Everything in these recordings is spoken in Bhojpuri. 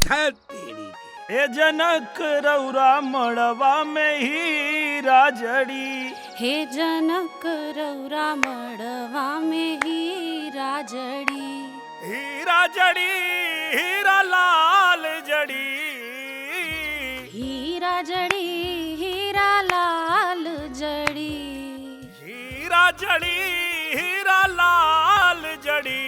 है तेरी के। हे जनक रौरा मड़वा में हीरा जड़ी, हे जनक रौरा मड़वा में हीरा जड़ी, हीरा जड़ी हीरा लाल जड़ी, हीरा जड़ी हीरा लाल जड़ी, हीरा जड़ी हीरा लाल जड़ी,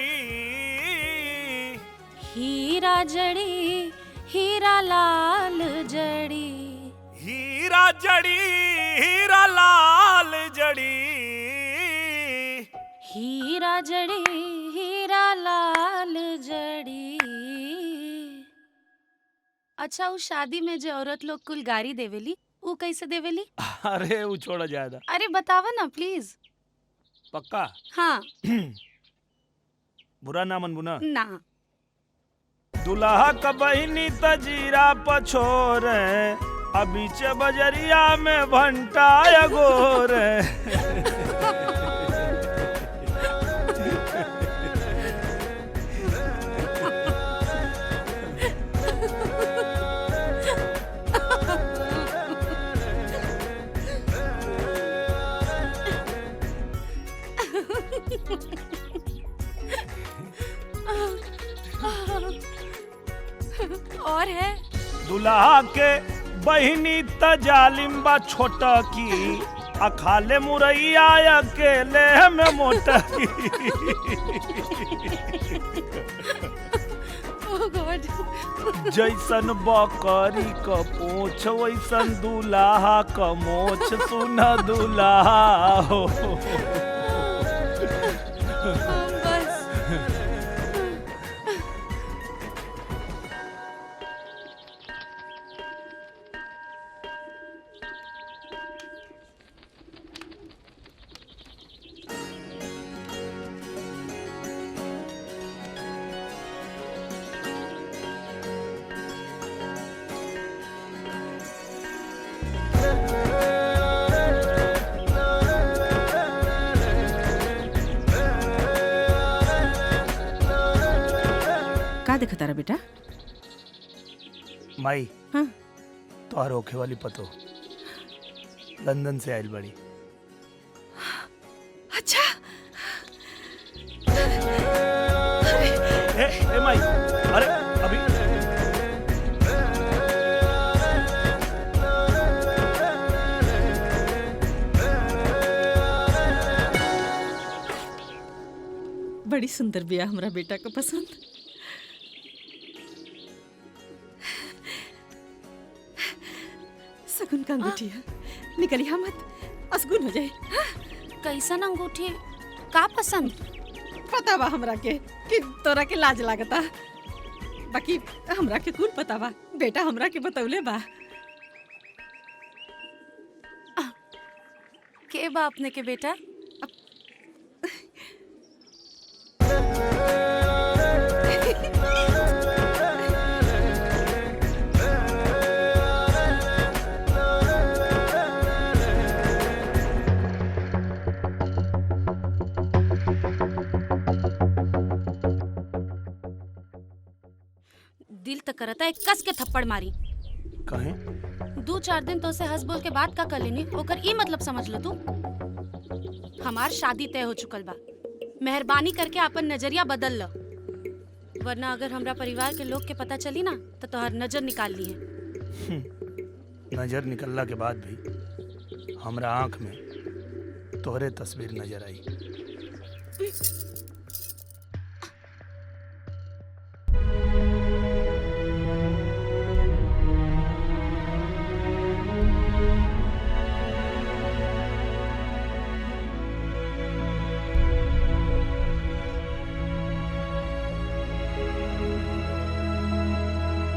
हीरा जड़ी हीरा लाल जड़ी, हीरा जड़ी हीरा लाल जड़ी, हीरा जड़ी हीरा लाल जड़ी। अच्छा, उस शादी में जो औरत लोग कुल गारी देवेली वो कैसे देवेली? अरे वो छोड़ा जाएगा। अरे बतावा ना प्लीज। पक्का? हाँ। बुरा ना मन बुना ना। दुल्हा का बहिनी तजीरा पछोर, अभी चे बजरिया में भंटा गोर। और है दुल्हा के बहिनी तजालिम बा छोटा की, अखाले मुरैया अकेले में मोटा की। ओह गॉड। जैसन बकरी क पोछ वैसन दुल्हा क मोछ, सुन दुल्हा हो। बस। का देखता रहा बेटा? माई हाँ? तोहर होखे वाली पतो लंदन से आयल बड़ी। अच्छा। ए माई, अरे अभी बड़ी सुंदर बिया हमरा बेटा को पसंद। सगुन का अंगूठी है, निकलिया मत, असगुन हो जाए। कैसन अंगूठी? का पसंद? पता बा हमरा के कि तोरा के लाज लागता, बाकी हमरा के कुल पता बा, बेटा हमरा के बतौले बा। के बा अपने के बेटा? दिल तक करता है कस के थप्पड़ मारी। कहे 2-4 दिन तो से हंस बोल के बात का कर लेनी, ओकर ई मतलब समझ लो तू। हमार शादी तय हो चुकल बा, मेहरबानी करके अपन नजरिया बदल लो, वरना अगर हमरा परिवार के लोग के पता चली ना तो तोहर नजर निकाल ली है। नजर निकलला के बाद भी हमरा आंख में तोहरे तस्वीर नजर आई।